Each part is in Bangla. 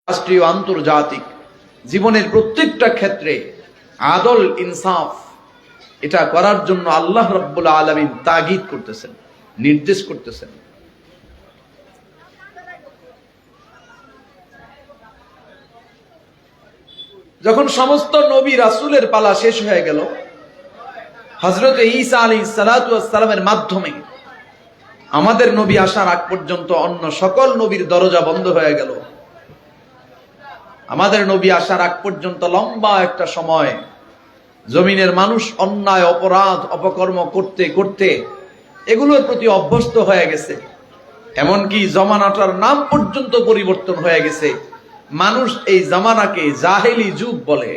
রাষ্ট্রীয় আন্তর্জাতিক জীবনের প্রত্যেকটা ক্ষেত্রে আদল ইনসাফ এটা করার জন্য আল্লাহ রাব্বুল আলামিন তাগিদ করতেছেন, নির্দেশ করতেছেন। যখন সমস্ত নবী রাসূলের পালা শেষ হয়ে গেল, হযরত ঈসা আলাইহিস সালাতু ওয়াস সালামের মাধ্যমে আমাদের নবী আসার আগ পর্যন্ত অন্য সকল নবীর দরজা বন্ধ হয়ে গেল। আমাদের নবী আসার আগ পর্যন্ত লম্বা একটা সময় জমিনের মানুষ অন্যায় অপরাধ অপকর্ম করতে করতে এগুলোর প্রতি অভ্যস্ত হয়ে গেছে। এমনকি জমানাটার নাম পর্যন্ত পরিবর্তন হয়ে গেছে। মানুষ এই জামানাকে জাহেলি যুগ বলে।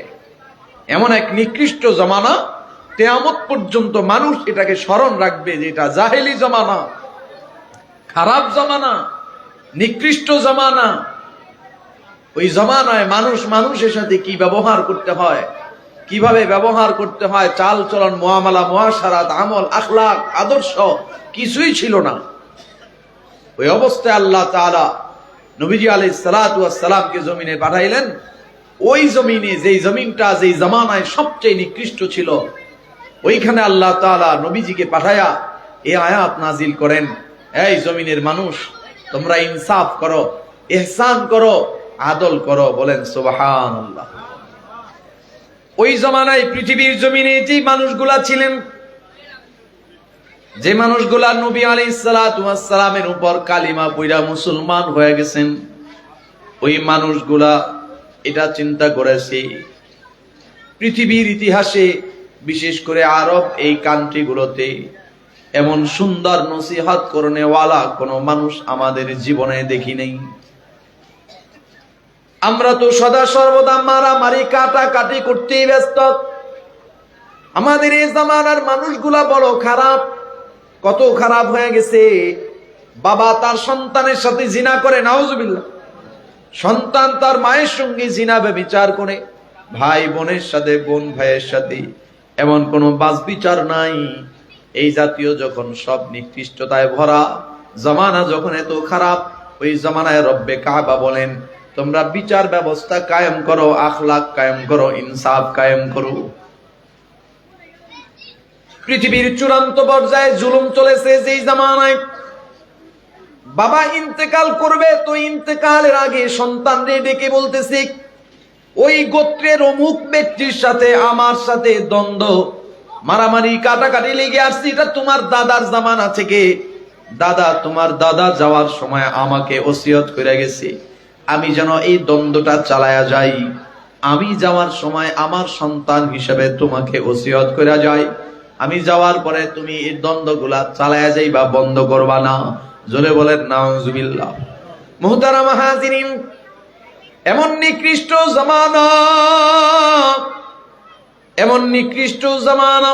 এমন এক নিকৃষ্ট জামানা, কিয়ামত পর্যন্ত মানুষ এটাকে স্মরণ রাখবে যে এটা জাহেলি জামানা, খারাপ জামানা, নিকৃষ্ট জামানা। ওই জামানায় মানুষ মানুষের সাথে কি ব্যবহার করতে হয়, কিভাবে ব্যবহার করতে হয়, চাল চলন, মুআমালা, মুআশারাত, আমল, আখলাক, আদর্শ কিছুই ছিল না। ওই অবস্থায় আল্লাহ তাআলা নবীজি আলাইহিস সালাতু ওয়াস সালামকে জমিনে পাঠাইলেন। ওই জমিনে, যেই জমিনটা যেই জামানায় সবচেয়ে নিকৃষ্ট ছিল, ওইখানে আল্লাহ তাআলা নবীজিকে পাঠায়া এই আয়াত নাজিল করেন, এই জমিনের মানুষ, তোমরা ইনসাফ করো, ইহসান করো, আদল করো। বলেন সুবহানাল্লাহ। ওই জামানায় পৃথিবীর জমিনে যে মানুষগুলা ছিলেন, যে মানুষগুলা নবী আলাইহিস সালাতু ওয়াস সালামের উপর কালিমা পড়া মুসলমান হয়ে গেছেন, ওই মানুষগুলা এটা চিন্তা করেছে পৃথিবীর ইতিহাসে, বিশেষ করে আরব এই কান্ট্রিগুলোতে এমন সুন্দর নসিহত করনেওয়ালা কোন মানুষ আমাদের জীবনে দেখি নেই। আমরা তো সদা সর্বদা মারামারি কাটাকাটি করতেই ব্যস্ত। আমাদের এই জামানার মানুষগুলা বড় খারাপ। কত খারাপ হয়ে গেছে। বাবা তার সন্তানের সাথে জিনা করে, নাউজুবিল্লাহ। সন্তান তার মায়ের সঙ্গে জিনা ব্যভিচার করে, ভাই বোনের সাথে, বোন ভাইয়ের সাথে, এমন কোনো বাছবিচার নাই। এই জাতীয় যখন সব নিকৃষ্টতায় ভরা জামানা, যখন এত খারাপ, ওই জামানায় রব্বে কাবা বলেন, তোমরা বিচার ব্যবস্থা কায়েম করো, আখলাক কায়েম করো, ইনসাফ কায়েম করো। পৃথিবীর চূড়ান্ত পর্যায়ে জুলুম চলেছে যেই জামানায়। বাবা ইন্তেকাল করবে, তো ইন্তেকালের আগে সন্তানরে ডেকে বলতেছে, ওই গোত্রের অমুক ব্যক্তির সাথে আমার সাথে দ্বন্দ্ব, মারামারি কাটাকাটি লেগে আসছে, এটা তোমার দাদার জামানা থেকে। দাদা, তোমার দাদা যাওয়ার সময় আমাকে ওসিয়ত করে গেছে, আমি যেন এই দ্বন্দ্বটা চালায়া যাই। আমি যাওয়ার সময় আমার সন্তান হিসেবে তোমাকে ওসিয়ত করে যাই, আমি যাওয়ার পরে তুমি এই দ্বন্দ্বগুলা চালায়া যাইবা, বন্ধ করবা না। জোরে বলেন নাউজুবিল্লাহ। মুহতারাম হাজিরিন, এমন নিকৃষ্ট জামানা, এমন নিকৃষ্ট জামানা,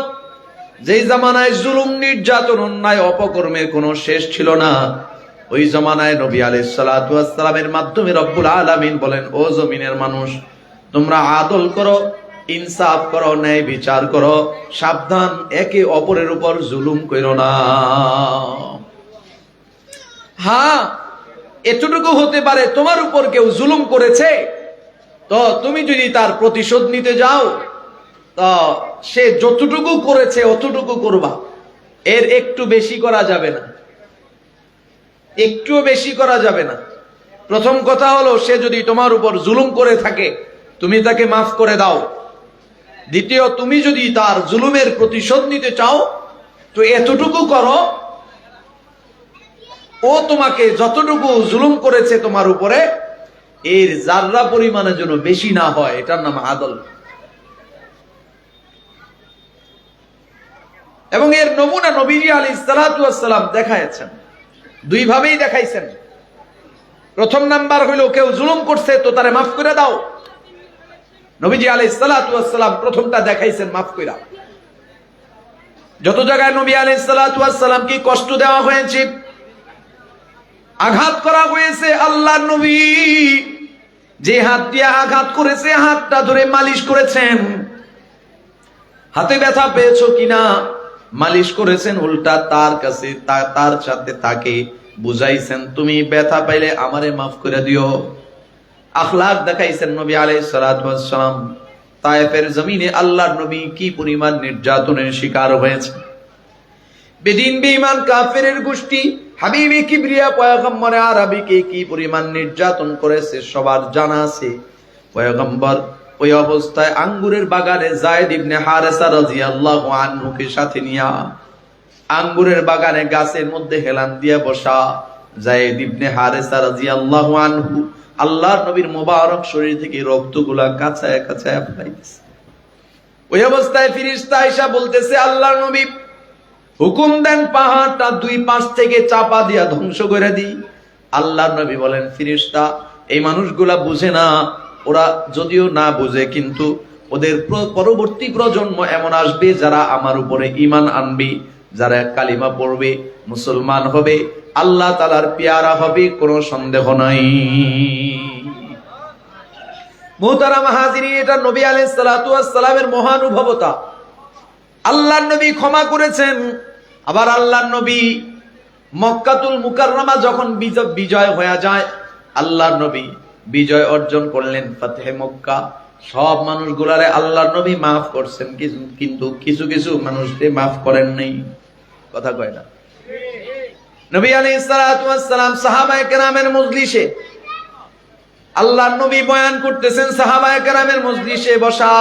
যেই জামানায় জুলুম, নির্যাতন, অন্যায় অপকর্মের কোনো শেষ ছিল না। ওই জামানায় নবী আলাইহিস সালাতু ওয়াস সালামের মাধ্যমে রব্বুল আলামিন বলেন, ও জমিনের মানুষ, তোমরা আদল করো, ইনসাফ করো, ন্যায় বিচার করো, সাবধান, একে অপরের উপর জুলুম করো না। হ্যাঁ, এতটুকু হতে পারে তোমার উপর কেউ জুলুম করেছে, তো তুমি যদি তার প্রতিশোধ নিতে যাও, তো সে যতটুকু করেছে অতটুকু করবা, এর একটু বেশি করা যাবে না, একটু বেশি করা যাবে না। প্রথম কথা হলো, সে যদি তোমার উপর জুলুম করে থাকে, তুমি তাকে মাফ করে দাও। দ্বিতীয়, তুমি যদি তার জুলুমের প্রতিশোধ নিতে চাও, তো এতটুকু করো, ও তোমাকে যতটুকু জুলুম করেছে তোমার উপরে, এর জাররা পরিমাণের জন্য বেশি না হয়। এটার নাম আদল। এবং এর নমুনা নবীজি আলাইহিস সালাতু ওয়াস সালাম দেখাইছেন, দুই ভাবেই দেখাইছেন। প্রথম নাম্বার হইলো, কেউ জুলুম করছে তো তারে মাফ করে দাও। নবীজি আলাইহিস সালাতু ওয়াস সালাম প্রথমটা দেখাইছেন মাফ কইরা। যত জায়গায় নবী আলাইহিস সালাতু ওয়াস সালামকে কষ্ট দেওয়া হয়েছে, আঘাত করা হয়েছে, আল্লাহর নবী যে হাত দিয়ে আঘাত করেছে, হাতটা ধরে মালিশ করেছেন। হাতে ব্যথা পেয়েছো কিনা মালিশ করেছেন, উল্টা তার কাছে, তার সাথে তাকে বুঝাইছেন, তুমি ব্যথা পাইলে আমারে মাফ করে দিও। আখলাক দেখাইছেন নবী আলাইহিস সালাতু ওয়াস সালাম। তায়েফের জমিনে আল্লাহর নবী কি পরিমাণ নির্যাতনের শিকার হয়েছে। বেদিন বেঈমান কাফেরের গোষ্ঠী হাবিবে কিবরিয়া পয়গম্বর আরবিকে কি পরিমাণ নির্যাতন করেছে সবার জানা আছে। পয়গম্বর ওই অবস্থায় আঙ্গুরের বাগানে যায়েদ ইবনে হারেসা রাদিয়াল্লাহু আনহুকে সাথে নিয়া আঙ্গুরের বাগানে গাছের মধ্যে হেলান দিয়া বসা যায়েদ ইবনে হারেসা রাদিয়াল্লাহু আনহু আল্লাহর নবীর মোবারক শরীর থেকে রক্তগুলা কাঁচায় কাঁচায় ফেলাইতেছে। ওই অবস্থায় ফেরেশতা আয়েশা বলতেছে, আল্লাহর নবী হুকুম দেন পাহাড়টা দুই পাশ থেকে চাপা দিয়া ধ্বংস করে দিই। আল্লাহর নবী বলেন, ফেরেশতা এই মানুষগুলা বুঝে না, ওরা যদিও না বুঝে কিন্তু ওদের পরবর্তী প্রজন্ম এমন আসবে যারা আমার উপরে ঈমান আনবে, যারা কালিমা পড়বে, মুসলমান হবে, আল্লাহ তাআলার পেয়ারা হবে, কোনো সন্দেহ নাই। মুহতারাম হাজিরিন, এটা নবী আলাইহিস সালাতু ওয়াস সালামের মহানুভবতা। আল্লাহর নবী ক্ষমা করেছেন। আবার আল্লাহর নবী মক্কাতুল মুকাররমা যখন বিজয় হয়ে যায়, আল্লাহর নবী বিজয় অর্জন করলেন, ফাতহে মক্কা, সব মানুষগুলারে আল্লাহর নবী মাফ করছেন, কিন্তু কিছু কিছু মানুষকে মাফ করেন নাই। কথা কয় না? নবী আলাইহিস সালাতু ওয়াস সালাম সাহাবায়ে কেরামের মজলিসে, আল্লাহর নবী বয়ান করতেছেন, সাহাবায়ে কেরামের মজলিসে বসা,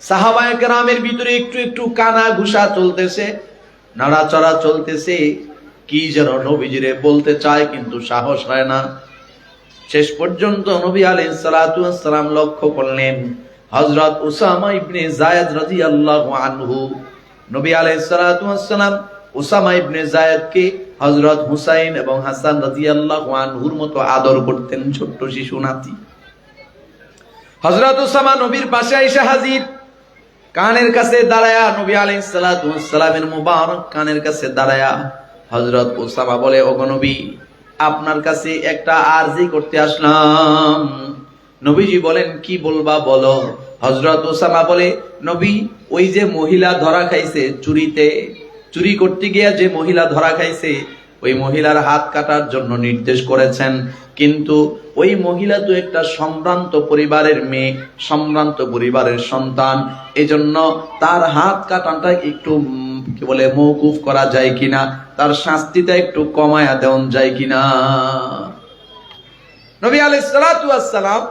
সাহাবায়ে কেরামের ভিতরে একটু একটু কানা ঘুষা চলতেছে, নাড়াচড়া চলতেছে, কি যেন নবীজিরে বলতে চায় কিন্তু সাহস হয় না। শেষ পর্যন্ত নবী আলাইহিস সালাতু ওয়াস সালাম লক্ষ্য করলেন হযরত উসামা ইবনে যায়েদ রাদিয়াল্লাহু আনহু। নবী আলাইহিস সালাতু ওয়াস সালাম উসামা ইবনে যায়েদকে হযরত হুসাইন এবং হাসান রাদিয়াল্লাহু আনহুর মতো আদর করতেন, ছোট্ট শিশু নাতি। হযরত উসামা নবীর পাশে এসে হাজির, কানের কাছে দাঁড়ায়া নবী আলাইহিস সালাতু ওয়াস সালামের মুবারক কানের কাছে দাঁড়ায়া হযরত উসামা বলে, ওগো নবী, আপনার কাছে একটা আরজি করতে আসলাম। নবীজি বলেন, কি বলবা বলো। হযরত উসামা বলে, নবী, ওই যে মহিলা ধরা খাইছে চুরিতে, চুরি করতে গিয়ে যে মহিলা ধরা খাইছে, ওই মহিলার হাত কাটার জন্য নির্দেশ করেছেন, কিন্তু ওই মহিলা তো একটা সম্ভ্রান্ত পরিবারের মেয়ে, সম্ভ্রান্ত পরিবারের সন্তান, এজন্য তার হাত কাটাটা একটু কি বলে মওকুফ করা যায় কিনা, তার শাস্তিটা একটু কমায়া দেওয়া যায় কিনা। নবী আলাইহিস সালাতু ওয়াস সালাম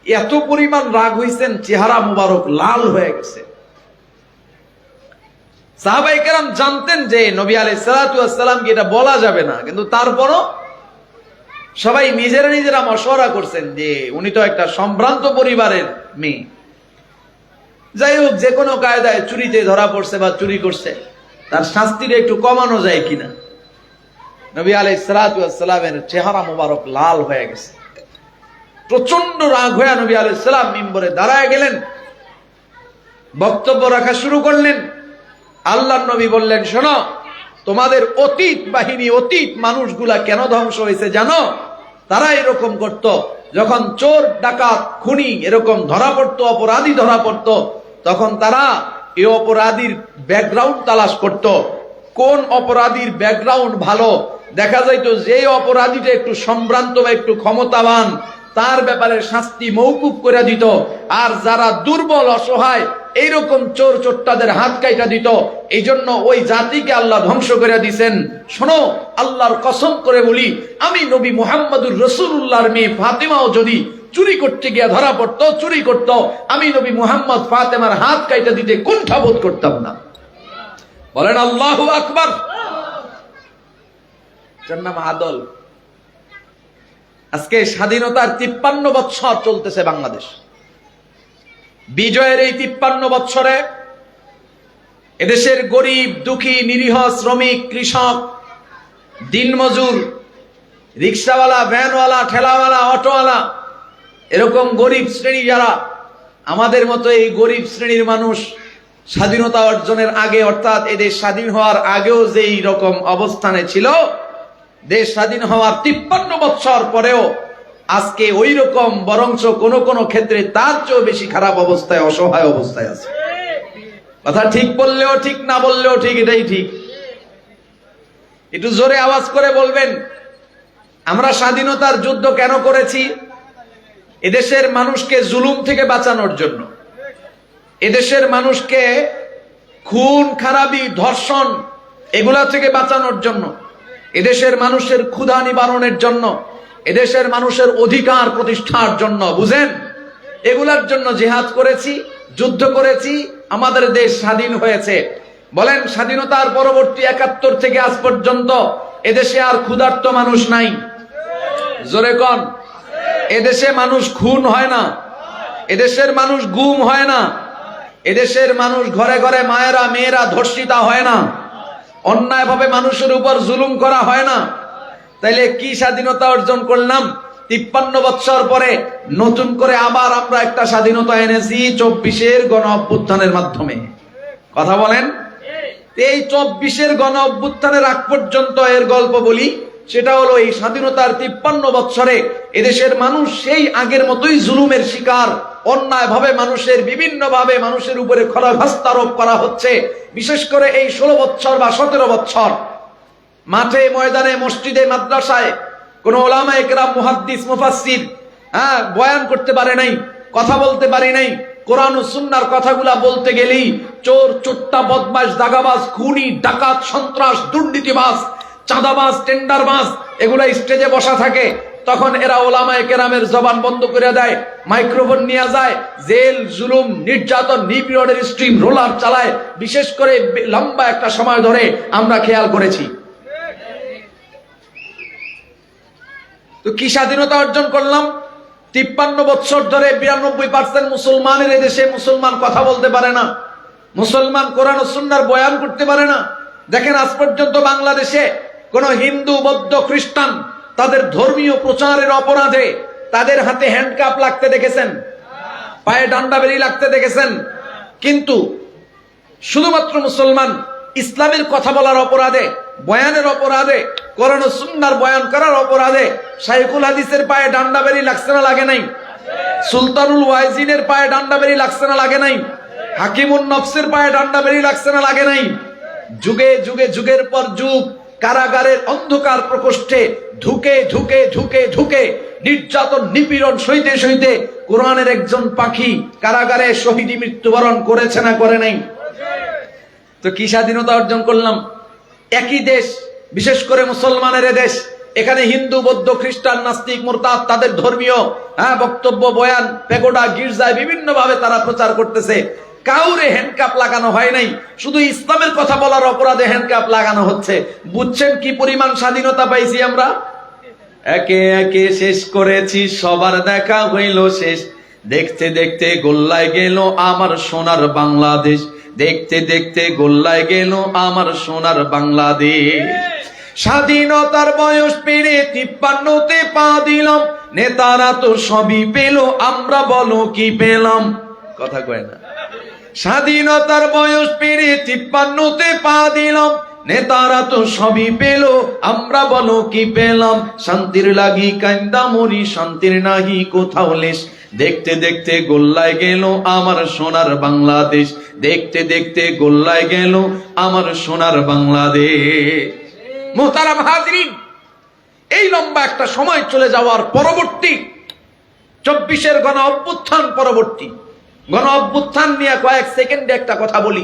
এত পরিমাণ রাগ হইছেন, চেহারা মুবারক লাল হয়ে গেছে। সাহাবায়ে কেরাম জানতেন যে নবী আলাইহিস সালাতু ওয়াস সালামকে এটা বলা যাবে না, কিন্তু তারপরও সবাই নিজেরা নিজেরা মশওয়ারা করছেন যে উনি তো একটা সম্ভ্রান্ত পরিবারের মেয়ে, যাই হোক যে কোনো কায়দায় চুরিতে ধরা পড়ছে বা চুরি করছে, তার শাস্তিটা একটু কমানো যায় কিনা। নবী আলাইহিস সালাতু ওয়াস সালামের চেহারা মুবারক লাল হয়ে গেছে, প্রচন্ড রাগ হয়ে নবী আলাইহিস সালাম মিম্বরে দাঁড়ায় গেলেন, বক্তব্য রাখা শুরু করলেন। আল্লাহর নবী বললেন, শোনো, তোমাদের অতীত বাহিনী, অতীত মানুষগুলা কেন ধ্বংস হয়েছে জানো? তারা এরকম করত, যখন চোর ডাকাত খুনি এরকম ধরা পড়তো, অপরাধী ধরা পড়তো, তখন তারা এই অপরাধীর ব্যাকগ্রাউন্ড তালাশ করত, কোন অপরাধীর ব্যাকগ্রাউন্ড ভালো। দেখা যাইতো যে অপরাধীটা একটু সম্ভ্রান্ত বা একটু ক্ষমতাবান, তার ব্যাপারে শাস্তি মওকুফ করে দিত, আর যারা দুর্বল অসহায় এইরকম চোর চোট্টাদের হাত কাইটা দিত। এই জন্য ওই জাতিকে আল্লাহ ধ্বংস করে দিছেন। শোনো, আল্লাহর কসম করে বলি, আমি নবী মুহাম্মদুর রাসূলুল্লাহর মেয়ে ফাতেমাও যদি চুরি করতে গিয়ে ধরা পড়তো, চুরি করত, আমি নবী মুহাম্মদ ফাতেমার হাত কাইটা দিতে কুণ্ঠাবোধ করতাম না। বলেন আল্লাহু আকবার। যার নাম আদল। আজকে স্বাধীনতার 53 বৎসর চলতেছে বাংলাদেশ। বিজয়ের এই 53 বৎসরে এদেশের গরিব, দুঃখী, নিরীহ, শ্রমিক, কৃষক, দিনমজুর, রিক্সাওয়ালা, ভ্যানওয়ালা, ঠেলাওয়ালা, অটোওয়ালা, এরকম গরিব শ্রেণী যারা, আমাদের মতো এই গরিব শ্রেণীর মানুষ স্বাধীনতা অর্জনের আগে, অর্থাৎ এদেশ স্বাধীন হওয়ার আগেও যেই রকম অবস্থানে ছিল, দেশ স্বাধীন হওয়ার 53 বৎসর পরেও আজকে ওই রকম, বরঞ্চ কোন কোন ক্ষেত্রে তার চেয়েও বেশি খারাপ অবস্থায়, অসহায় অবস্থায় আছে। কথা ঠিক বললেও ঠিক, না বললেও ঠিক, এটাই ঠিক। একটু জোরে আওয়াজ করে বলবেন, আমরা স্বাধীনতার যুদ্ধ কেন করেছি? এদেশের মানুষকে জুলুম থেকে বাঁচানোর জন্য, এদেশের মানুষকে খুন খারাপি ধর্ষণ এগুলা থেকে বাঁচানোর জন্য, এদেশের মানুষের ক্ষুধা নিবারণের জন্য, এদেশের মানুষের অধিকার প্রতিষ্ঠার জন্য, বুঝেন, এগুলার জন্য জিহাদ করেছি, যুদ্ধ করেছি, আমাদের দেশ স্বাধীন হয়েছে। বলেন, স্বাধীনতার পরবর্তী ৭১ থেকে আজ পর্যন্ত এদেশে আর ক্ষুধার্ত মানুষ নাই? জোরে কন। এদেশে মানুষ খুন হয় না, এদেশের মানুষ গুম হয় না, এদেশের মানুষ ঘরে ঘরে মায়েরা মেয়েরা ধর্ষিতা হয় না, অন্যায়ভাবে মানুষের উপর জুলুম করা হয় না। তাইলে কি স্বাধীনতা অর্জন করলাম? ৫৩ বৎসর পরে নতুন করে আবার আমরা একটা স্বাধীনতা এনেছি ২৪-এর গণ অভ্যুত্থানের মাধ্যমে। কথা বলেন। এই ২৪-এর গণ অভ্যুত্থানের আগ পর্যন্ত এর গল্প বলি, সেটা হলো এই স্বাধীনতার ৫৩ বৎসরে এদেশের মানুষ সেই আগের মতোই জুলুমের শিকার, অন্যায়ভাবে মানুষের বিভিন্ন ভাবে মানুষের উপরে খড়গহস্ত আরোপ করা হচ্ছে। বিশেষ করে এই ১৬ বৎসর বা ১৭ বৎসর মাঠে ময়দানে মসজিদে মাদ্রাসায় কোন ওলামায়ে কেরাম মুহাদ্দিস মুফাসসির বয়ান করতে পারে নাই, কথা বলতে পারে নাই। কোরআন ও সুন্নাহর কথাগুলা বলতে গেলেই চোর চোট্টা বদমাশ দাগাবাজ খুনি ডাকাত সন্ত্রাস দুর্নীতিবাজ চাঁদাবাজ টেন্ডারবাজ এগুলা স্টেজে বসা থাকে। তখন এরা ওলামায়ে কেরামের জবান বন্ধ করে দেয়, মাইক্রোফোন নিয়ে যায়, জেল জুলুম নির্যাতন নিপীড়নের স্ট্রিম রোলার চালায়। বিশেষ করে লম্বা একটা সময় ধরে আমরা খেয়াল করেছি। তো কি স্বাধীনতা অর্জন করলাম? ৫৩ বৎসর ধরে ৯২% মুসলমানের এদেশে মুসলমান কথা বলতে পারে না, মুসলমান কোরআন ও সুন্নাহর বয়ান করতে পারে না। দেখেন, আজ পর্যন্ত বাংলাদেশে কোন হিন্দু বৌদ্ধ খ্রিস্টান তাদের ধর্মীয় প্রচারের অপরাধে তাদের হাতে হ্যান্ডকাপ লাগতে দেখেছেন, পায়ে ডান্ডা বেরি লাগতে দেখেছেন? কিন্তু শুধুমাত্র মুসলমান ইসলামের কথা বলার অপরাধে, বয়ানের অপরাধে, কোরআন ও সুন্নাহর বয়ান করার অপরাধে শাইখুল হাদিসের পায়ে ডান্ডা বেরি লাগছে না লাগে নাই? সুলতানুল ওয়াইজিনের পায়ে ডান্ডা বেরি লাগছে না লাগে নাই? হাকিমুন নফসের পায়ে ডান্ডা বেরি লাগছে না লাগে নাই? যুগে যুগে যুগের পর যুগ কারাগারের অন্ধকার প্রকোষ্ঠে ঢুকে ঢুকে ঢুকে ঢুকে নির্যাতন নিপীড়ন সইতে সইতে কোরআনের একজন পাখি কারাগারে শহীদি মৃত্যুবরণ করেছে না করে নাই? তো কি স্বাধীনতা অর্জন করলাম? একই দেশ, বিশেষ করে মুসলমানের দেশ, এখানে হিন্দু বৌদ্ধ খ্রিস্টান নাস্তিক মুরতাদ তাদের ধর্মীয় বক্তব্য বয়ান পেগোডা গির্জায় বিভিন্ন ভাবে তারা প্রচার করতেছে। কাউরে হ্যান্ডকাপ লাগানো হয় নাই, শুধু ইসলামের কথা বলার অপরাধে হ্যান্ডকাপ লাগানো হচ্ছে। বুঝছেন কি পরিমাণ স্বাধীনতা পাইছি আমরা? একে একে শেষ করেছি, সবার দেখা হইল শেষ, দেখতে দেখতে গোল্লায় গেল আমার সোনার বাংলাদেশ, দেখতে দেখতে গোল্লায় গেল আমার সোনার বাংলাদেশ। স্বাধীনতার বয়স পেরে ৫৩-তে পা দিলাম, নেতারা তো সবই পেল, আমরা বলো কি পেলাম? কথা কয় না। স্বাধীনতার বয়স পেরে ৫৩-তে পা দিলাম, নেতারা তো সবই পেল, আমরা বলো কি পেলাম? শান্তির লাগি কান্দা মরি, শান্তির নাহি কোথাও লেশ, দেখতে দেখতে গোল্লায় গেল আমার সোনার বাংলাদেশ, দেখতে দেখতে গোল্লায় গেল আমার সোনার বাংলাদেশ। মুহতারাম হাজরিন, এই লম্বা একটা সময় চলে যাওয়ার পরবর্তী ২৪-এর গণ অভ্যুত্থান পরবর্তী গণ অভ্যুত্থান নিয়ে কয়েক সেকেন্ডে একটা কথা বলি।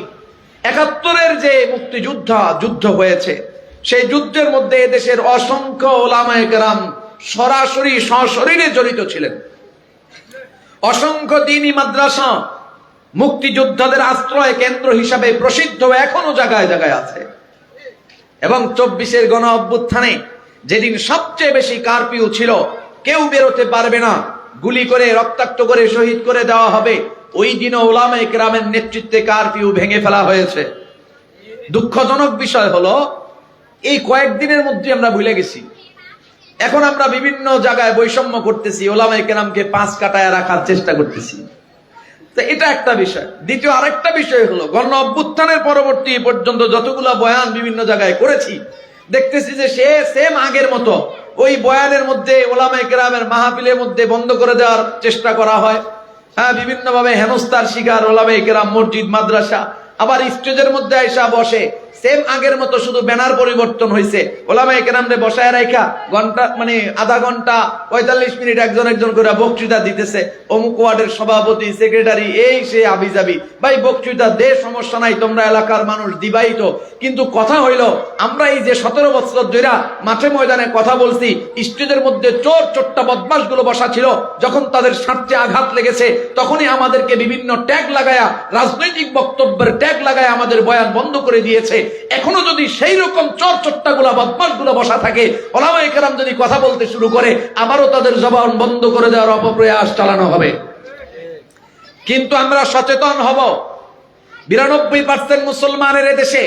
৭১-এর যে যুদ্ধ হয়েছে, সেই যুদ্ধের মধ্যে এদেশের অসংখ্য ওলামায়ে কেরাম সরাসরি সশরীরে জড়িত ছিলেন। অসংখ্য দ্বীনি মাদ্রাসা মুক্তিযোদ্ধাদের আশ্রয় কেন্দ্র হিসাবে প্রসিদ্ধ এখনো জায়গায় জায়গায় আছে। এবং ২৪-এর গণ অভ্যুত্থানে যেদিন সবচেয়ে বেশি কারফিউ ছিল, কেউ বেরোতে পারবে না, গুলি করে রক্তাক্ত করে শহীদ করে দেওয়া হবে, ওই দিনও ওলামায়ে কেরামের নেতৃত্বে কারফিউ ভেঙে ফেলা হয়েছে। দুঃখজনক বিষয় হলো এই কয়েকদিনের মধ্যে আমরা ভুলে গেছি। এখন আমরা বিভিন্ন জায়গায় বৈষম্য করতেছি, ওলামায়ে কেরামকে ৫ কাটায় রাখার চেষ্টা করতেছি। তো এটা একটা বিষয়। দ্বিতীয় আরেকটা বিষয় হলো, গণ অভ্যুত্থানের পরবর্তী পর্যন্ত যতগুলো বয়ান বিভিন্ন জায়গায় করেছি, দেখতেছি যে সে সেম আগের মতো ওই বয়ানের মধ্যে ওলামায়ে কেরামের মাহফিলের মধ্যে বন্ধ করে দেওয়ার চেষ্টা করা হয়। বিভিন্ন ভাবে হেনস্থার শিকার ওলামায়ে কেরাম, মসজিদ মাদ্রাসা, আবার স্টেজের মধ্যে আইসা বসে সেম আগের মতো, শুধু ব্যানার পরিবর্তন হয়েছে। ওলামায়ে কেরামরে বসায় রাখা ঘন্টা মানে আধা ঘন্টা 45 মিনিট একজন একজন করে বক্তৃতা দিতেছে, অমুক ওয়ার্ডের সভাপতি, সেক্রেটারি, এই সে আবিজাবি। ভাই বক্তৃতা দে, সমস্যা নাই, তোমরা এলাকার মানুষ দিবাই তো। কিন্তু কথা হইল, আমরা এই যে 17 বছর ধরে মাঠে ময়দানে কথা বলছি, স্টেজের মধ্যে চোর চোট্টা বদমাশ গুলো বসা ছিল, যখন তাদের স্বার্থে আঘাত লেগেছে তখনই আমাদেরকে বিভিন্ন ট্যাগ লাগায়া, রাজনৈতিক বক্তব্যের ট্যাগ লাগায় আমাদের বয়ান বন্ধ করে দিয়েছে। এখনো যদি সেই রকম চোর চোট্টা গুলা বদমাশ গুলো বসা থাকে, ওলামায়ে কেরাম যদি কথা বলতে শুরু করে, আবারও তাদের জবান বন্ধ করে দেওয়ার অপপ্রয়াস চালানো হবে। কিন্তু আমরা সচেতন হব। 92% মুসলমানের এদেশে,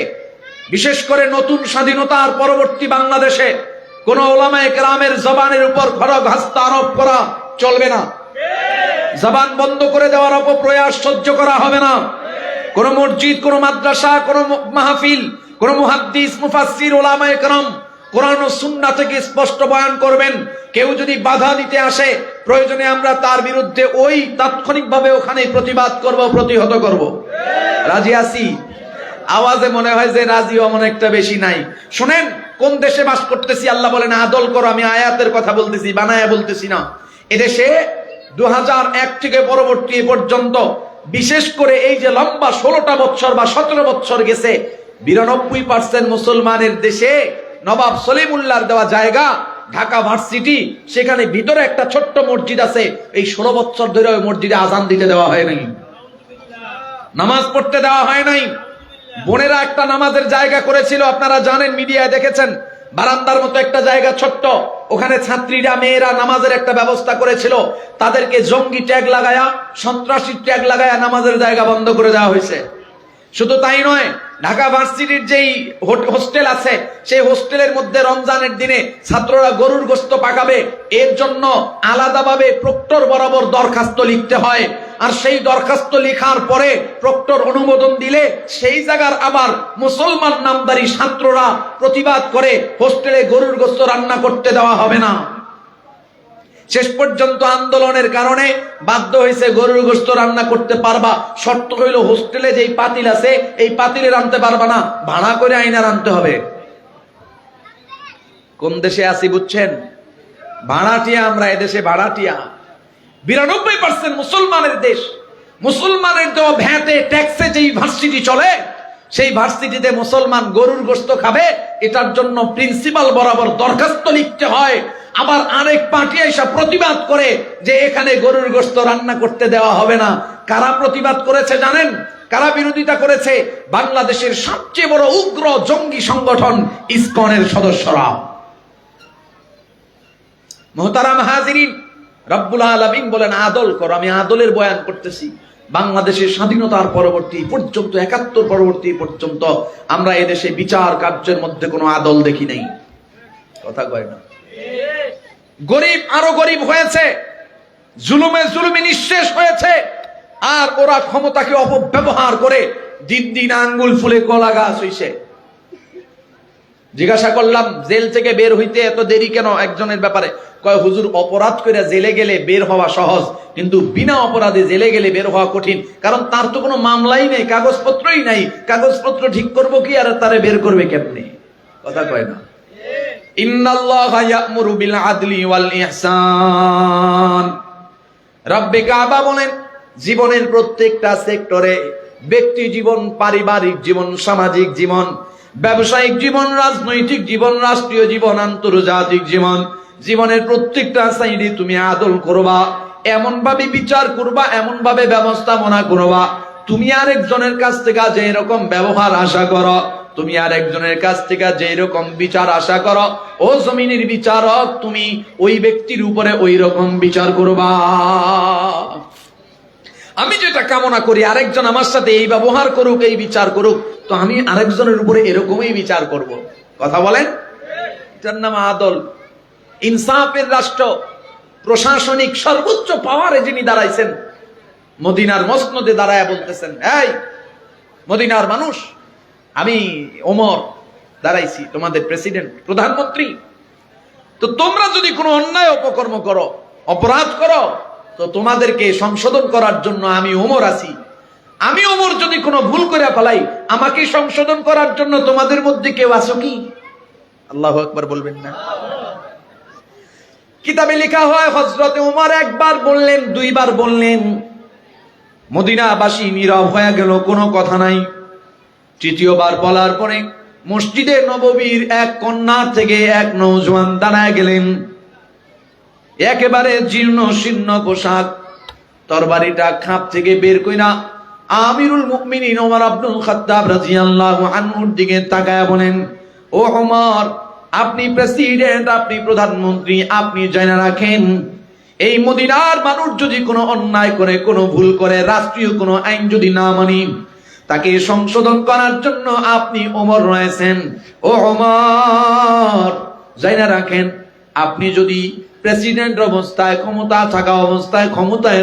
বিশেষ করে নতুন স্বাধীনতার পরবর্তী বাংলাদেশে, কোন ওলামায়ে কেরামের জবানের উপর খড়গ হস্ত আরোপ করা চলবে না। জবান বন্ধ করে দেওয়ার অপপ্রয়াস সহ্য করা হবে না। কোন মসজিদ, কোন মাদ্রাসা, কোন মাহফিল, কোন মুহাদ্দিস, মুফাসসির, ওলামায়ে কেরাম কোরআন ও সুন্নাহ থেকে স্পষ্ট বয়ান করবেন। কেউ যদি বাধা দিতে আসে, প্রয়োজনে আমরা তার বিরুদ্ধে ওই তাৎক্ষণিকভাবে ওখানে প্রতিবাদ করব, প্রতিহত করব। রাজি আছি? আওয়াজে মনে হয় যে রাজিও এমন একটা বেশি নাই। শুনেন, কোন দেশে বাস করতেছি? আল্লাহ বলেন আদল করো। আমি আয়াতের কথা বলতেছি, বানায়া বলতেছি না। এদেশে 2001 থেকে পরবর্তী পর্যন্ত, বিশেষ করে এই যে লম্বা 16টা বছর বা 17 বছর গেছে, 92% মুসলমানের দেশে নবাব সলিমুল্লাহর দেওয়া জায়গা ঢাকা ভার্সিটি, সেখানে ভিতরে একটা ছোট্ট মসজিদ আছে। এই 16 বছর ধরে ওই মসজিদে আজান দিতে দেওয়া হয় নাই, নামাজ পড়তে দেওয়া হয় নাই। বোনেরা একটা নামাজের জায়গা করেছিল, আপনারা জানেন, মিডিয়ায় দেখেছেন, বারান্দার মতো একটা জায়গা ছোট্ট, ওখানে ছাত্রীরা, মেয়েরা নামাজের একটা ব্যবস্থা করেছিল। তাদেরকে জঙ্গি ট্যাগ লাগায়া, সন্ত্রাসী ট্যাগ লাগায়া নামাজের জায়গা বন্ধ করে দেওয়া হয়েছে। শুধু তাই নয়, ঢাকা ভার্সিটির যেই হোস্টেল আছে, সেই হোস্টেলের মধ্যে রমজানের দিনে ছাত্ররা গরুর গোশত পাকাবে, এর জন্য আলাদাভাবে প্রক্টর বরাবর দরখাস্ত লিখতে হয়। আর সেই দরখাস্ত লেখার পরে প্রক্টর অনুমোদন দিলে সেই জায়গার আবার মুসলমান নামদারি ছাত্ররা প্রতিবাদ করে হোস্টেলে গরুর গোশত রান্না করতে দেওয়া হবে না। শেষ পর্যন্ত আন্দোলনের কারণে বাধ্য হয়েছে গরুর গোশত রান্না করতে পারবা, শর্ত হইল হোস্টেলে যেই পাতিল আছে এই পাতিলে রান্নতে পারবা না, ভাড়া করে আইনা রান্নতে হবে। কোন দেশে আছি বুঝছেন? ভাড়াটিয়া আমরা, এদেশে ভাড়াটিয়া। 92% মুসলমানের দেশ, মুসলমানের দেওয়া ভ্যাটে, ট্যাক্সে যেই ভার্সিটি চলে, সেই ভার্সিটিতে মুসলমান গরুর গোশত খাবে, এটার জন্য প্রিন্সিপাল বরাবর দরখাস্ত লিখতে হয়। আবার আরেক পার্টি এসে প্রতিবাদ করে যে এখানে গরুর গোশত রান্না করতে দেওয়া হবে না। কারা প্রতিবাদ করেছে জানেন? কারা বিরোধিতা করেছে? বাংলাদেশের সবচেয়ে বড় উগ্র জঙ্গি সংগঠন ইসকনের সদস্যরা। মুহতারাম হাজিরিন, রব্বুল আলামিন বলেন আদল করো। আমি আদলের বয়ান করতেছি। বাংলাদেশের স্বাধীনতার পরবর্তী পর্যন্ত, 71 পরবর্তী পর্যন্ত আমরা এদেশে বিচার কার্যের মধ্যে কোনো আদল দেখি নাই। কথা কয় না? গরিব আরো গরিব হয়েছে, জুলুমে জুলুমে নিঃশেষ হয়েছে, আর ওরা ক্ষমতাকে অপব্যবহার করে দিন দিন আঙ্গুল ফুলে কলা গাছ হইছে। জিজ্ঞাসা করলাম জেল থেকে বের হইতে এত দেরি কেন একজনের ব্যাপারে, কয় হুজুর অপরাধ করে জেলে গেলে বের হওয়া সহজ, কিন্তু বিনা অপরাধে জেলে গেলে বের হওয়া কঠিন, কারণ তার তো কোনো মামলাই নেই, কাগজপত্রই নাই। কাগজপত্র ঠিক করবো কি আর তারে বের করবে কেমনে? কথা কয় না? ইন্নাল্লাহা ইয়া'মুরু বিল আদলি ওয়াল ইহসান। রব্বে কাবা বলেন জীবনের প্রত্যেকটা সেক্টরে, ব্যক্তি জীবন, পারিবারিক জীবন, সামাজিক জীবন, ব্যবসায়িক জীবন, রাজনৈতিক জীবন, রাষ্ট্রীয় জীবন, আন্তর্জাতিক জীবন, জীবনের প্রত্যেকটা সাইডে তুমি আদল করবা, এমন ভাবে বিচার করবা, এমন ভাবে ব্যবস্থাপনা করবা, তুমি আরেকজনের কাছ থেকে যে এরকম ব্যবহার আশা করো, তুমি আরেকজনের কাছ থেকে যে এরকম বিচার আশা করো, ও জমিনের বিচারক, তুমি ওই ব্যক্তির উপরে ওই রকম বিচার করবা। আমি যেটা কামনা করি আরেকজন আমার সাথে এই ব্যবহার করুক, এই বিচার করুক, তো আমি আরেকজনের উপরে এরকমই বিচার করব। কথা বলেন? এটার নাম আদল। ইনসাফের রাষ্ট্র, প্রশাসনিক সর্বোচ্চ পাওয়ারে যিনি দাঁড়াইছেন, মদিনার মসনদে দাঁড়ায় বলতেছেন, এই মদিনার মানুষ, আমি ওমর দাঁড়াইছি, তোমাদের প্রেসিডেন্ট, প্রধানমন্ত্রী, তো তোমরা যদি কোনো অন্যায় অপকর্ম করো, অপরাধ করো, তো তোমাদেরকে সংশোধন করার জন্য আমি ওমর আছি। আমি ওমর যদি কোনো ভুল করে ফেলাই, আমাকে সংশোধন করার জন্য তোমাদের মধ্যে কেউ আছো কি? আল্লাহু আকবার বলবেন না? কিতাবে লেখা হয় হযরতে ওমর একবার বললেন, দুইবার বললেন, মদিনাবাসী নীরব হয়ে গেল, কোনো কথা নাই। তৃতীয়বার বলার পরে মসজিদে নববীর এক কন্যার থেকে এক নওজোয়ান দাঁড়ায় গেলেন, একেবারে জীর্ণ শীর্ণ পোশাক, তরবারিটা খাপ থেকে বের কইরা আমিরুল মুমিনিন ওমর আব্দুল খাত্তাব রাদিয়াল্লাহু আনহুর দিকে তাকায়া বলেন, ও ওমর, আপনি প্রেসিডেন্ট, আপনি প্রধানমন্ত্রী, আপনি জানা রাখেন, এই মদিনার মানুষ যদি কোনো অন্যায় করে, কোনো ভুল করে, রাষ্ট্রীয় কোনো আইন যদি না মানি, তাকে সংশোধন করার জন্য আপনি ওমর রয়েছেন। ও ওমর, জানা রাখেন, আপনি যদি প্রেসিডেন্ট অবস্থায়, ক্ষমতায়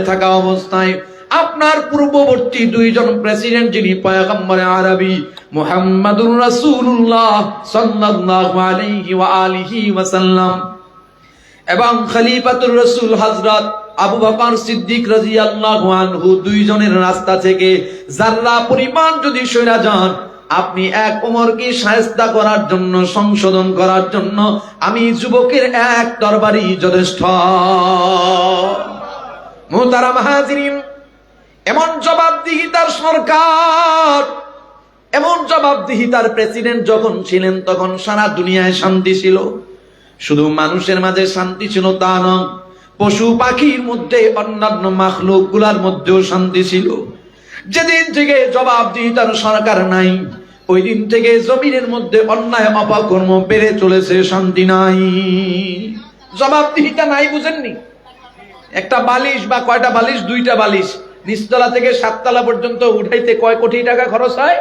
থাকা অবস্থায় আপনার পূর্ববর্তী দুইজন প্রেসিডেন্ট, যিনি পয়গম্বরে আরবি মুহাম্মাদুর রাসূলুল্লাহ সাল্লাল্লাহু আলাইহি ওয়া আলিহি ওয়াসাল্লাম এবং খলিফাতুর রাসূল হযরত আবু বকর সিদ্দিক রাদিয়াল্লাহু আনহু, দুইজনের রাস্তা থেকে যারা পরিমাণ যদি সরে যান, আপনি এক ওমরকে শায়েস্তা করার জন্য, সংশোধন করার জন্য আমি যুবকের এক তরবারি যথেষ্ট। মুহতারাম হাজিরিন, এমন জবাবদিহিতার সরকার, এমন জবাবদিহিতার প্রেসিডেন্ট যখন ছিলেন, তখন সারা দুনিয়ায় শান্তি ছিল। শুধু মানুষের মাঝে শান্তি ছিল তা নয়, পশু পাখির মধ্যে, অন্যান্য মাখলুক গুলার মধ্যেও শান্তি ছিল। যেদিন থেকে জবাবদিহিতার সরকার নাই, ওই দিন থেকে জমিনের মধ্যে অন্যায় অপকর্ম বেড়ে চলেছে, শান্তি নাই, জবাবদিহিতা নাই। বুঝেননি? একটা বালিশ বা কয়টা বালিশ? দুইটা বালিশ নিচতলা থেকে সাততলা পর্যন্ত উঠাইতে কয় কোটি টাকা খরচ হয়?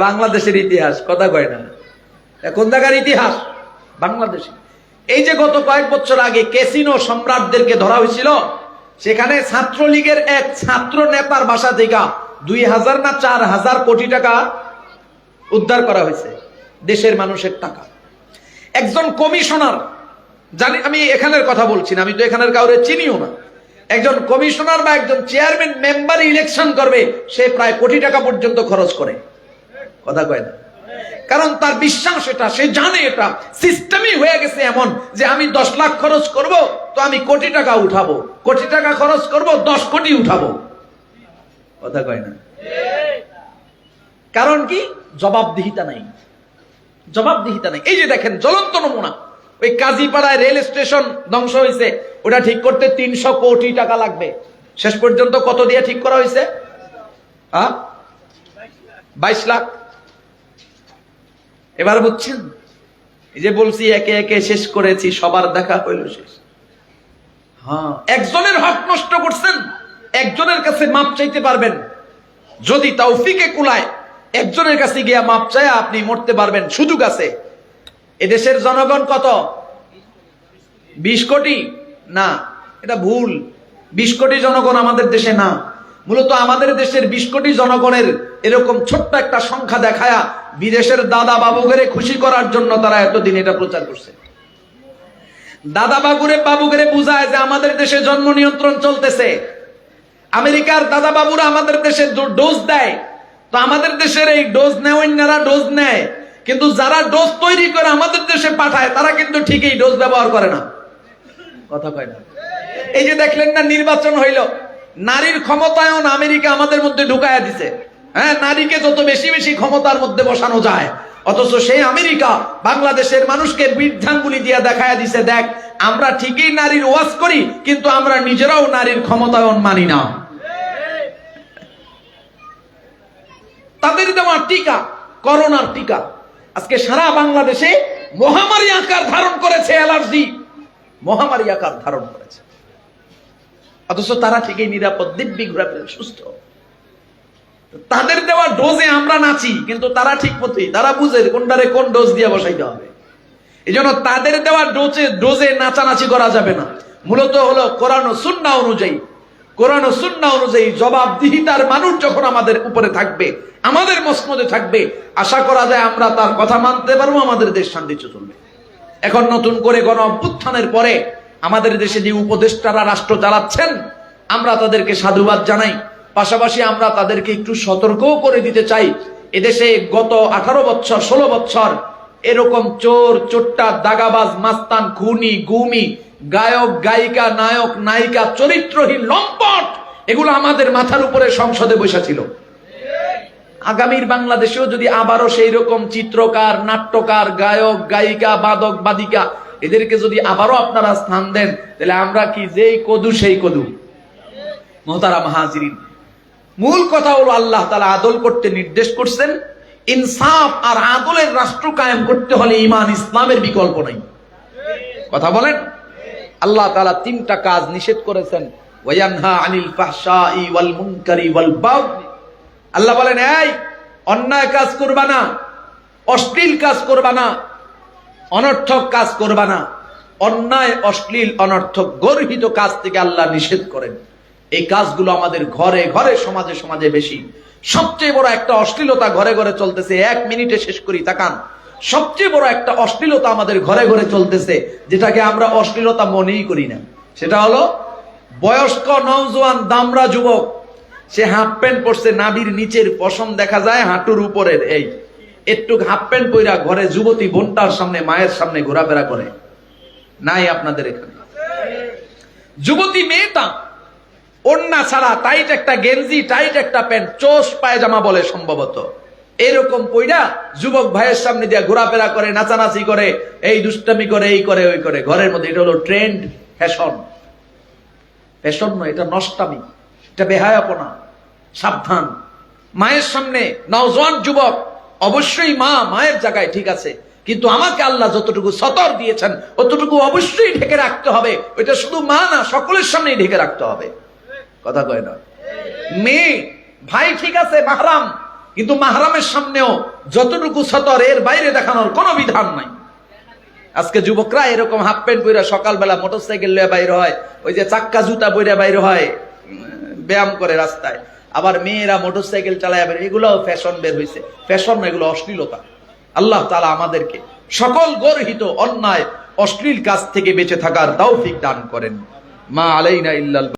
বাংলাদেশের ইতিহাস, কথা কয় না, কোন জায়গার ইতিহাস? বাংলাদেশে। এই যে গত কয়েক বছর আগে ক্যাসিনো সম্রাটদেরকে ধরা হয়েছিল, সেখানে ছাত্রলীগের এক ছাত্র নেতার বাসা থেকে 2000 না 4000 কোটি টাকা উদ্ধার করা হয়েছে, দেশের মানুষের টাকা। একজন কমিশনার, জানি আমি এখানের কথা বলছি না, আমি তো এখানের কাউরে চিনিও না, একজন কমিশনার বা একজন চেয়ারম্যান মেম্বার ইলেকশন করবে, সে প্রায় কোটি টাকা পর্যন্ত খরচ করে, কথা কয় না? কারণ তার বিশ্বাস এটা, সে জানে এটা সিস্টেমই হয়ে গেছে এমন যে আমি 10 লাখ খরচ করব তো আমি কোটি টাকা উঠাবো, কোটি টাকা খরচ করব 10 কোটি উঠাবো, কথা কয় না? কারণ কি? জবাবদিহিতা নাই, জবাবদিহিতা নাই। এই যে দেখেন জ্বলন্ত নমুনা, ওই কাজীপাড়ায় রেল স্টেশন ধ্বংস হয়েছে, ওটা ঠিক করতে 300 কোটি টাকা লাগবে। শেষ পর্যন্ত কত দিয়ে ঠিক করা হয়েছে? 22 লাখ। এবার বুঝছেন? এই যে বলছি একে একে শেষ করেছি, সবার দেখা হইল শেষ। হ্যাঁ, একজনের হক নষ্ট করছেন, একজনের কাছে মাপ চাইতে পারবেন, যদি তৌফিকে কুলায় একজনের কাছে গিয়া মাপ চায় আপনি মরতে পারবেন, সুযোগ আছে। এদেশের জনগণ কত? 20 কোটি? না, এটা ভুল। 20 কোটি জনগণ আমাদের দেশে না। মূলত আমাদের দেশের 20 কোটি জনগণের এরকম ছোট্ট একটা সংখ্যা দেখায়া বিদেশের দাদা বাবুগেরে খুশি করার জন্য তারা এতদিন এটা প্রচার করছে। দাদা বাবুগেরে বুঝায় যে আমাদের দেশে জন্ম নিয়ন্ত্রণ চলতেছে, আমেরিকার দাদা বাবুরা আমাদের দেশে ডোজ দেয়, তো আমাদের দেশের এই ডোজ নেওয়ারা ডোজ নেয়, কিন্তু যারা ডোজ তৈরি করে আমাদের দেশে পাঠায় তারা কিন্তু ঠিকই ডোজ ব্যবহার করে না, কথা কয় না? এই যে দেখলেন না, নির্বাচন হইল, নারীর ক্ষমতায়ন আমেরিকা আমাদের মধ্যে ঢুকায়া দিছে। হ্যাঁ, নারীকে যত বেশি বেশি ক্ষমতার মধ্যে বসানো যায়, অথচ সেই আমেরিকা বাংলাদেশের মানুষকে বৃদ্ধাঙ্গুলি দিয়ে দেখায়া দিছে, দেখ আমরা ঠিকই নারীর ওয়াজ করি, কিন্তু আমরা নিজেরাও নারীর ক্ষমতায়ন মানি না। তাদের দেওয়া টিকা, করোনার টিকা, আজকে সারা বাংলাদেশে মহামারী আকার ধারণ করেছে, অ্যালার্জি মহামারী আকার ধারণ করেছে, অথচ তারা ঠিকই নিরাপদ, দিব্যি ঘোরাফেরা সুস্থ। তাদের দেওয়া ডোজে আমরা নাচি, কিন্তু তারা ঠিক মতোই, তারা বুঝে কোনটারে কোন ডোজ দিয়ে বসাইতে হবে। এই জন্য তাদের দেওয়া ডোজে নাচানাচি করা যাবে না। মূলত হলো কোরআন ও সুন্নাহ অনুযায়ী, কোরআন ও সুন্নাহ অনুযায়ী জবাবদিহিতার মানুষ যখন আমাদের উপরে থাকবে, আমাদের মসনদে থাকবে, আশা করা যায় আমরা তার কথা মানতে পারবো, আমাদের দেশ শান্তিতে চলবে। এখন নতুন করে গণ অভ্যুত্থানের পরে আমাদের দেশে যে উপদেষ্টারা রাষ্ট্র চালাচ্ছেন, আমরা তাদেরকে সাধুবাদ জানাই, পাশাপাশি আমরা তাদেরকে একটু সতর্কও করে দিতে চাই। এদেশে গত 18 বছর 16 বছর এরকম চোর চোট্টা দাগাবাজ মাস্তান খুনি গুমি গায়ক গায়িকা নায়ক নায়িকা চরিত্রহীন লম্পট এগুলো আমাদের মাথার উপরে সংসদে বসা ছিল। আগামীর বাংলাদেশেও যদি আবারও সেই রকম চিত্রকার নাট্যকার গায়ক গায়িকা বাদক বাদিকা এদেরকে যদি আবারও আপনারা স্থান দেন, তাহলে আমরা কি যেই কদু সেই কদু। মোহতারাম হাজিরিন, মূল কথা হলো আল্লাহ তাআলা আদল করতে নির্দেশ করছেন। ইনসাফ আর আদলের রাষ্ট্র কায়েম করতে হলে ঈমান ইসলামের বিকল্প নাই। কথা বলেন। আল্লাহ তাআলা 3টা কাজ নিষেধ করেছেন, ওয়ায়ানহা আনিল ফাহশাই ওয়াল মুনকারি ওয়াল বাগই। আল্লাহ বলেন, এই অন্যায় কাজ করবা না, অশ্লীল কাজ করবা না, অনর্থক কাজ করবা না। অন্যায় অশ্লীল অনর্থক গর্হিত কাজ থেকে আল্লাহ নিষেধ করেন। এই কাজগুলো আমাদের ঘরে ঘরে সমাজে সমাজে বেশি। সবচেয়ে বড় একটা অশ্লীলতা ঘরে ঘরে চলতেছে, 1 মিনিটে শেষ করি তাকান। সবচেয়ে বড় একটা অশ্লীলতা আমাদের ঘরে ঘরে চলতেছে, যেটাকে আমরা অশ্লীলতা মনেই করি না। সেটা হলো বয়স্ক নওজোয়ান দামরা যুবক, সে হাফ প্যান্ট পরছে, নাভির নিচের পশম দেখা যায়, হাঁটুর উপরের এই একটু হাফ প্যান্ট পইরা ঘরে যুবতী বোনটার সামনে মায়ের সামনে ঘোরাফেরা করে। নাই আপনাদের এখানে? যুবতী মেয়েটা ওড়না ছাড়া টাইট একটা গেঞ্জি টাইট একটা প্যান্ট চোষ পায়জামা বলে সম্ভবত, এরকম পইরা যুবক ভাইয়ের সামনে দিয়ে ঘোরাফেরা করে, নাচানাচি করে, এই দুষ্টামি করে, এই করে ওই করে ঘরের মধ্যে। এটা হলো ট্রেন্ড, ফ্যাশন। ফ্যাশন নয়, এটা নষ্টামি, এটা বেহায়াপনা। সাবধান। মায়ের সামনে নওজোয়ান যুবক, অবশ্যই মা মায়ের জায়গায় ঠিক আছে, কিন্তু আমাকে আল্লাহ যতটুকু সতর দিয়েছেন অতটুকু অবশ্যই ঢেকে রাখতে হবে। ওইটা শুধু মা না, সকলের সামনেই ঢেকে রাখতে হবে। কথা কয় না? মেয়ে ভাই ঠিক আছে মাহরাম, কিন্তু মাহরামের সামনেও যতটুকু সতর, এর বাইরে দেখানোর কোনো বিধান নাই। আজকে যুবকরা এরকম হাফ প্যান্ট পরে সকালবেলা মোটরসাইকেল লয়ে বাইরে হয়, ওই যে চাক্কা জুতা পরে বাইরে হয়, ব্যায়াম করে রাস্তায়। আবার মেয়েরা মোটরসাইকেল চালায় বের, এগুলো ফ্যাশন বের হয়েছে। ফ্যাশন না, এগুলো অশ্লীলতা। আল্লাহ তাআলা আমাদেরকে সকল গর্হিত অন্যায় অশ্লীল কাজ থেকে বেঁচে থাকার তৌফিক দান করেন। মা আলাইনা ইল্লাল